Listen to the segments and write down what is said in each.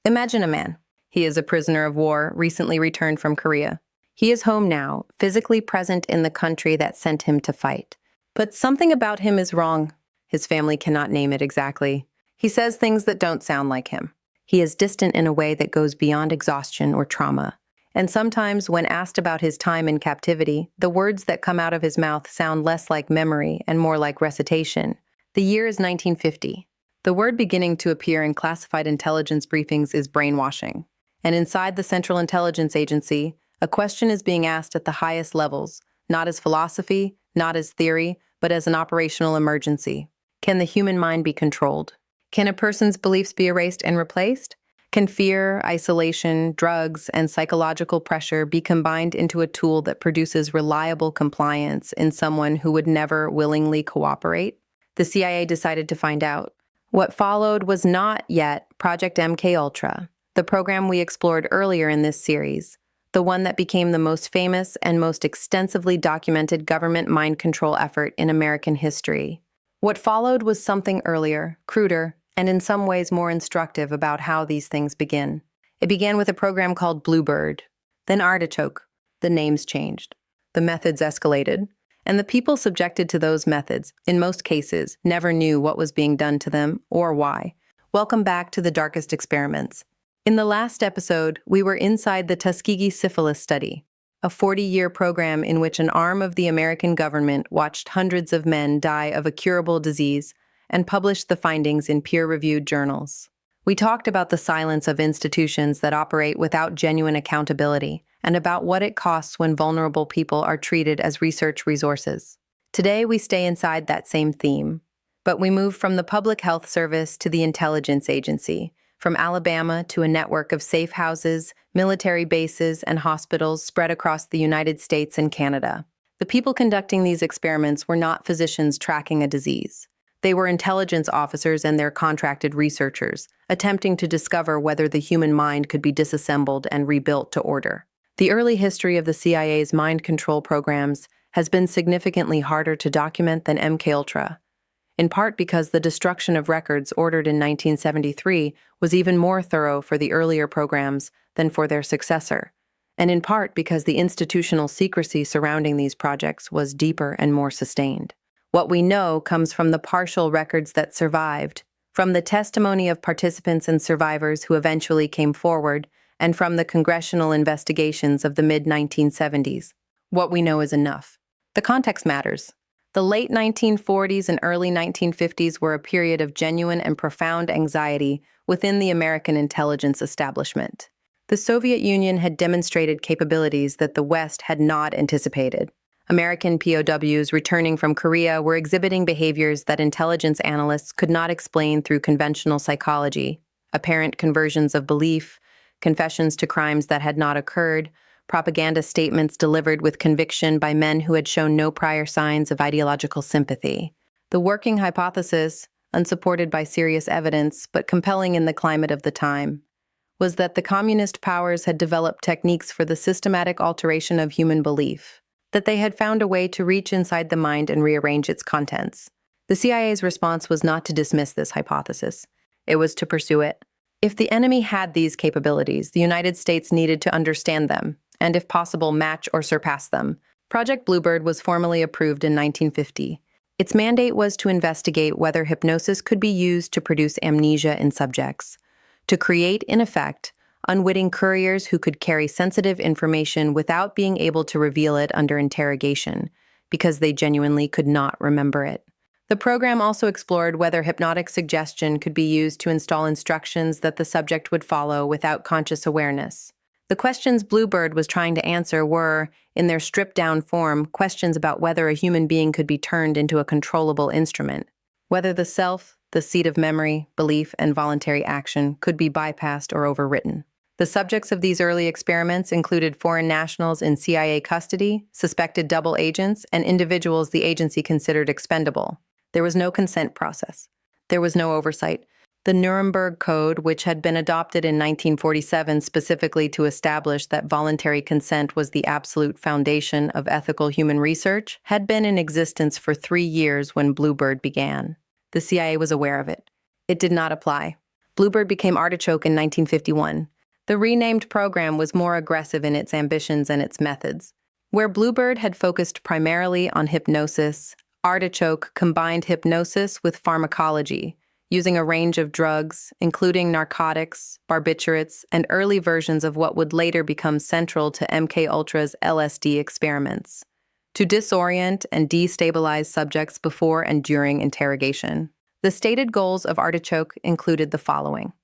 Imagine a man. He is a prisoner of war, recently returned from Korea. He is home now, physically present in the country that sent him to fight. But something about him is wrong. His family cannot name it exactly. He says things that don't sound like him. He is distant in a way that goes beyond exhaustion or trauma. And sometimes, when asked about his time in captivity, the words that come out of his mouth sound less like memory and more like recitation. The year is 1950. The word beginning to appear in classified intelligence briefings is brainwashing. And inside the Central Intelligence Agency, a question is being asked at the highest levels, not as philosophy, not as theory, but as an operational emergency. Can the human mind be controlled? Can a person's beliefs be erased and replaced? Can fear, isolation, drugs, and psychological pressure be combined into a tool that produces reliable compliance in someone who would never willingly cooperate? The CIA decided to find out. What followed was not yet Project MKUltra, the program we explored earlier in this series, the one that became the most famous and most extensively documented government mind control effort in American history. What followed was something earlier, cruder, and in some ways more instructive about how these things begin. It began with a program called BLUEBIRD, then ARTICHOKE. The names changed. The methods escalated, and the people subjected to those methods, in most cases, never knew what was being done to them or why. Welcome back to the darkest experiments. In the last episode, we were inside the Tuskegee syphilis study, a 40-year program in which an arm of the American government watched hundreds of men die of a curable disease and published the findings in peer-reviewed journals. We talked about the silence of institutions that operate without genuine accountability and about what it costs when vulnerable people are treated as research resources. Today, we stay inside that same theme, but we move from the Public Health Service to the Intelligence Agency, from Alabama to a network of safe houses, military bases, and hospitals spread across the United States and Canada. The people conducting these experiments were not physicians tracking a disease. They were intelligence officers and their contracted researchers, attempting to discover whether the human mind could be disassembled and rebuilt to order. The early history of the CIA's mind control programs has been significantly harder to document than MKUltra, in part because the destruction of records ordered in 1973 was even more thorough for the earlier programs than for their successor, and in part because the institutional secrecy surrounding these projects was deeper and more sustained. What we know comes from the partial records that survived, from the testimony of participants and survivors who eventually came forward, and from the congressional investigations of the mid-1970s. What we know is enough. The context matters. The late 1940s and early 1950s were a period of genuine and profound anxiety within the American intelligence establishment. The Soviet Union had demonstrated capabilities that the West had not anticipated. American POWs returning from Korea were exhibiting behaviors that intelligence analysts could not explain through conventional psychology: apparent conversions of belief, confessions to crimes that had not occurred, propaganda statements delivered with conviction by men who had shown no prior signs of ideological sympathy. The working hypothesis, unsupported by serious evidence but compelling in the climate of the time, was that the communist powers had developed techniques for the systematic alteration of human belief, that they had found a way to reach inside the mind and rearrange its contents. The CIA's response was not to dismiss this hypothesis. It was to pursue it. If the enemy had these capabilities, the United States needed to understand them, and if possible, match or surpass them. Project BLUEBIRD was formally approved in 1950. Its mandate was to investigate whether hypnosis could be used to produce amnesia in subjects, to create, in effect, unwitting couriers who could carry sensitive information without being able to reveal it under interrogation, because they genuinely could not remember it. The program also explored whether hypnotic suggestion could be used to install instructions that the subject would follow without conscious awareness. The questions BLUEBIRD was trying to answer were, in their stripped-down form, questions about whether a human being could be turned into a controllable instrument, whether the self, the seat of memory, belief, and voluntary action could be bypassed or overwritten. The subjects of these early experiments included foreign nationals in CIA custody, suspected double agents, and individuals the agency considered expendable. There was no consent process. There was no oversight. The Nuremberg Code, which had been adopted in 1947 specifically to establish that voluntary consent was the absolute foundation of ethical human research, had been in existence for 3 years when BLUEBIRD began. The CIA was aware of it. It did not apply. BLUEBIRD became ARTICHOKE in 1951. The renamed program was more aggressive in its ambitions and its methods. Where BLUEBIRD had focused primarily on hypnosis, ARTICHOKE combined hypnosis with pharmacology, using a range of drugs, including narcotics, barbiturates, and early versions of what would later become central to MKUltra's LSD experiments, to disorient and destabilize subjects before and during interrogation. The stated goals of ARTICHOKE included the following: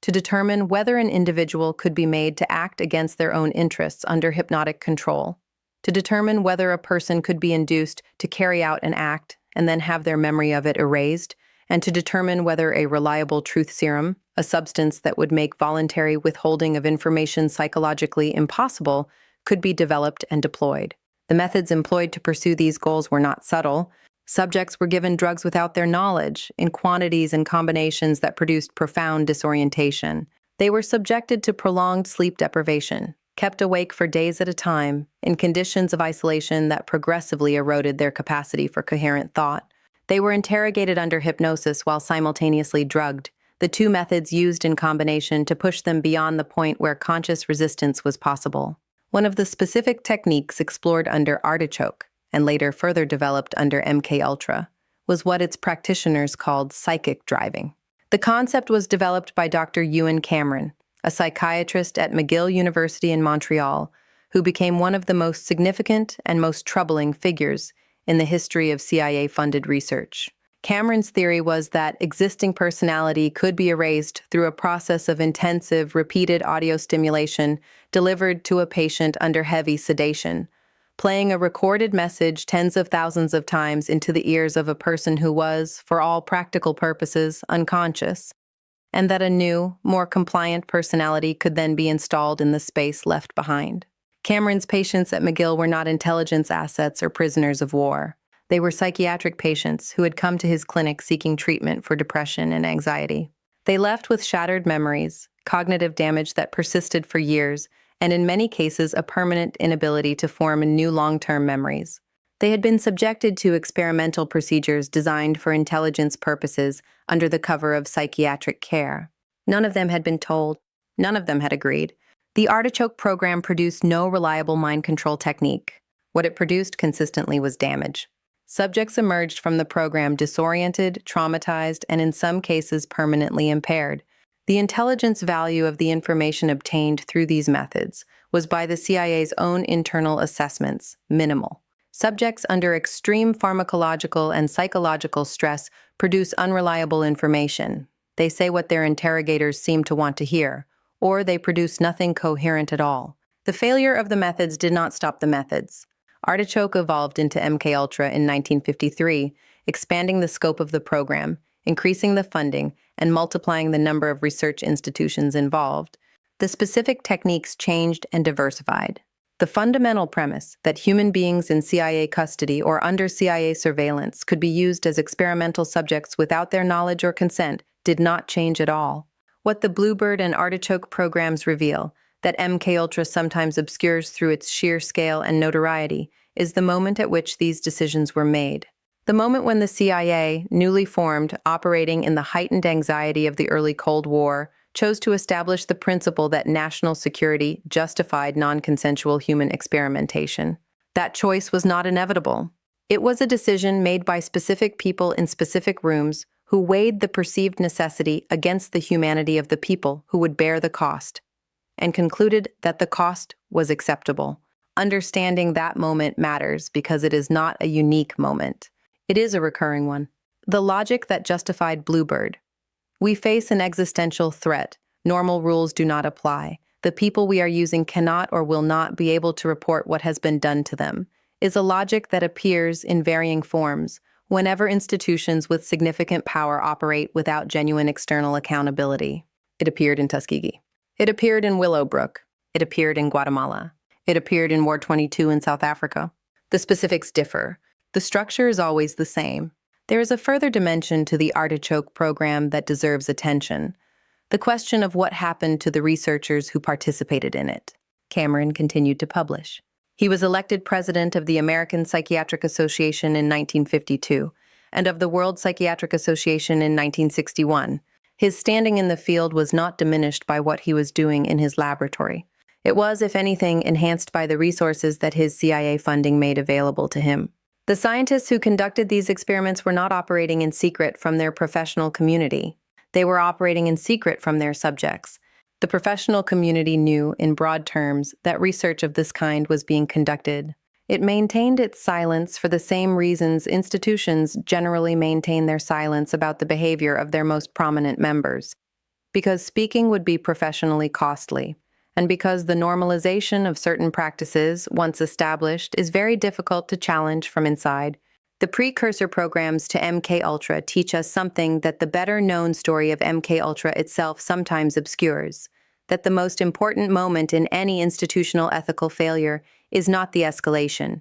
to determine whether an individual could be made to act against their own interests under hypnotic control, to determine whether a person could be induced to carry out an act and then have their memory of it erased, and to determine whether a reliable truth serum, a substance that would make voluntary withholding of information psychologically impossible, could be developed and deployed. The methods employed to pursue these goals were not subtle. Subjects were given drugs without their knowledge, in quantities and combinations that produced profound disorientation. They were subjected to prolonged sleep deprivation, kept awake for days at a time, in conditions of isolation that progressively eroded their capacity for coherent thought. They were interrogated under hypnosis while simultaneously drugged, the two methods used in combination to push them beyond the point where conscious resistance was possible. One of the specific techniques explored under ARTICHOKE, and later further developed under MKUltra, was what its practitioners called psychic driving. The concept was developed by Dr. Ewan Cameron, a psychiatrist at McGill University in Montreal, who became one of the most significant and most troubling figures in the history of CIA-funded research. Cameron's theory was that existing personality could be erased through a process of intensive, repeated audio stimulation delivered to a patient under heavy sedation, playing a recorded message tens of thousands of times into the ears of a person who was, for all practical purposes, unconscious, and that a new, more compliant personality could then be installed in the space left behind. Cameron's patients at McGill were not intelligence assets or prisoners of war. They were psychiatric patients who had come to his clinic seeking treatment for depression and anxiety. They left with shattered memories, cognitive damage that persisted for years, and in many cases a permanent inability to form new long-term memories. They had been subjected to experimental procedures designed for intelligence purposes under the cover of psychiatric care. None of them had been told. None of them had agreed. The ARTICHOKE program produced no reliable mind control technique. What it produced consistently was damage. Subjects emerged from the program disoriented, traumatized, and in some cases permanently impaired. The intelligence value of the information obtained through these methods was, by the CIA's own internal assessments, minimal. Subjects under extreme pharmacological and psychological stress produce unreliable information. They say what their interrogators seem to want to hear, or they produce nothing coherent at all. The failure of the methods did not stop the methods. ARTICHOKE evolved into MKUltra in 1953, expanding the scope of the program, increasing the funding, and multiplying the number of research institutions involved. The specific techniques changed and diversified. The fundamental premise that human beings in CIA custody or under CIA surveillance could be used as experimental subjects without their knowledge or consent did not change at all. What the BLUEBIRD and ARTICHOKE programs reveal, that MKUltra sometimes obscures through its sheer scale and notoriety, is the moment at which these decisions were made. The moment when the CIA, newly formed, operating in the heightened anxiety of the early Cold War, chose to establish the principle that national security justified non-consensual human experimentation. That choice was not inevitable. It was a decision made by specific people in specific rooms who weighed the perceived necessity against the humanity of the people who would bear the cost, and concluded that the cost was acceptable. Understanding that moment matters because it is not a unique moment. It is a recurring one. The logic that justified BLUEBIRD. We face an existential threat. Normal rules do not apply. The people we are using cannot or will not be able to report what has been done to them, is a logic that appears in varying forms whenever institutions with significant power operate without genuine external accountability. It appeared in Tuskegee. It appeared in Willowbrook. It appeared in Guatemala. It appeared in Ward 22 in South Africa. The specifics differ. The structure is always the same. There is a further dimension to the ARTICHOKE program that deserves attention: the question of what happened to the researchers who participated in it. Cameron continued to publish. He was elected president of the American Psychiatric Association in 1952 and of the World Psychiatric Association in 1961. His standing in the field was not diminished by what he was doing in his laboratory. It was, if anything, enhanced by the resources that his CIA funding made available to him. The scientists who conducted these experiments were not operating in secret from their professional community. They were operating in secret from their subjects. The professional community knew, in broad terms, that research of this kind was being conducted. It maintained its silence for the same reasons institutions generally maintain their silence about the behavior of their most prominent members. Because speaking would be professionally costly, and because the normalization of certain practices, once established, is very difficult to challenge from inside. The precursor programs to MKUltra teach us something that the better-known story of MKUltra itself sometimes obscures, that the most important moment in any institutional ethical failure is not the escalation,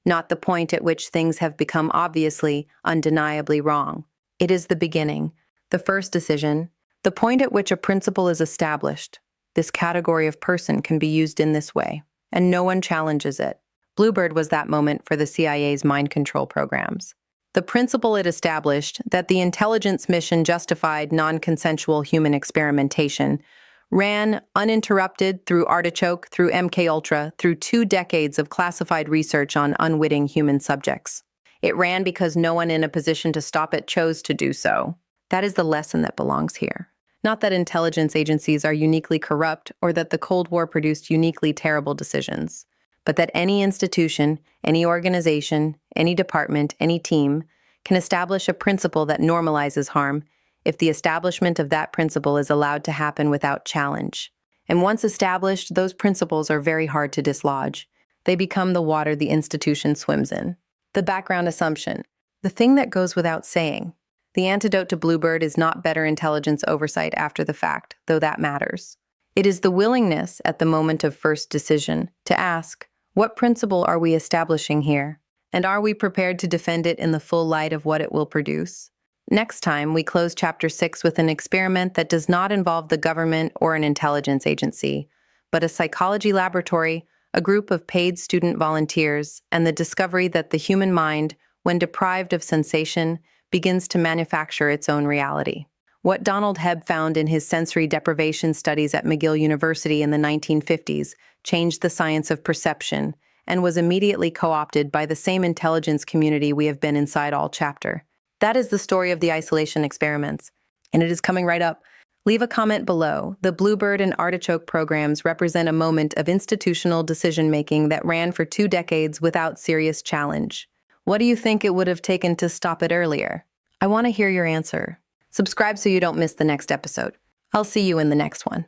not the point at which things have become obviously, undeniably wrong. It is the beginning, the first decision, the point at which a principle is established. This category of person can be used in this way, and no one challenges it. BLUEBIRD was that moment for the CIA's mind control programs. The principle it established, that the intelligence mission justified non-consensual human experimentation, ran uninterrupted through ARTICHOKE, through MKUltra, through 2 decades of classified research on unwitting human subjects. It ran because no one in a position to stop it chose to do so. That is the lesson that belongs here. Not that intelligence agencies are uniquely corrupt or that the Cold War produced uniquely terrible decisions, but that any institution, any organization, any department, any team can establish a principle that normalizes harm if the establishment of that principle is allowed to happen without challenge. And once established, those principles are very hard to dislodge. They become the water the institution swims in. The background assumption, the thing that goes without saying. The antidote to BLUEBIRD is not better intelligence oversight after the fact, though that matters. It is the willingness, at the moment of first decision, to ask, what principle are we establishing here? And are we prepared to defend it in the full light of what it will produce? Next time, we close Chapter 6 with an experiment that does not involve the government or an intelligence agency, but a psychology laboratory, a group of paid student volunteers, and the discovery that the human mind, when deprived of sensation, begins to manufacture its own reality. What Donald Hebb found in his sensory deprivation studies at McGill University in the 1950s changed the science of perception and was immediately co-opted by the same intelligence community we have been inside all chapter. That is the story of the isolation experiments, and it is coming right up. Leave a comment below. The BLUEBIRD and ARTICHOKE programs represent a moment of institutional decision-making that ran for 2 decades without serious challenge. What do you think it would have taken to stop it earlier? I want to hear your answer. Subscribe so you don't miss the next episode. I'll see you in the next one.